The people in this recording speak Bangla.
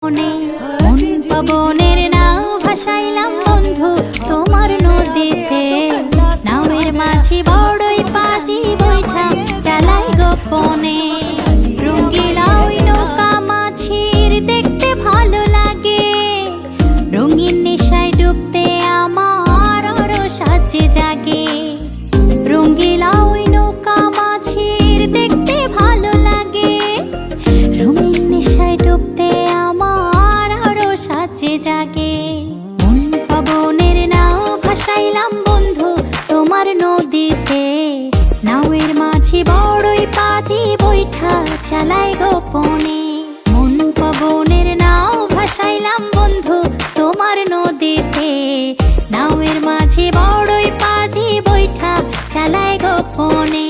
গোপনে। মন পবনের নাও ভাসাইলাম বন্ধু তোমার নদীতে, নাওয়ের মাঝি বড়ই পাজি বৈঠা চালাই গোপনে। রঙিলা ওই নৌকা মাঝির দেখতে ভালো লাগে, রঙিন নেশায় ডুবতে আমার আরো সাজে জাগে। রঙিলা ওই নৌকা মাঝির দেখতে ভালো লাগে, রঙিন নেশায় ডুবতে আমার আরো সাজে জাগে। মন পবনের নাও ভাসাইলাম বন্ধু তোমার নদীতে, নাওয়ের মাঝি বড়ই পাজি বৈঠা চালাই গোপনে। মন পবনের নাও ভাসাইলাম বন্ধু তোমার নদীতে, নাওয়ের মাঝি বড়ই পাজি বৈঠা চালাই গোপনে।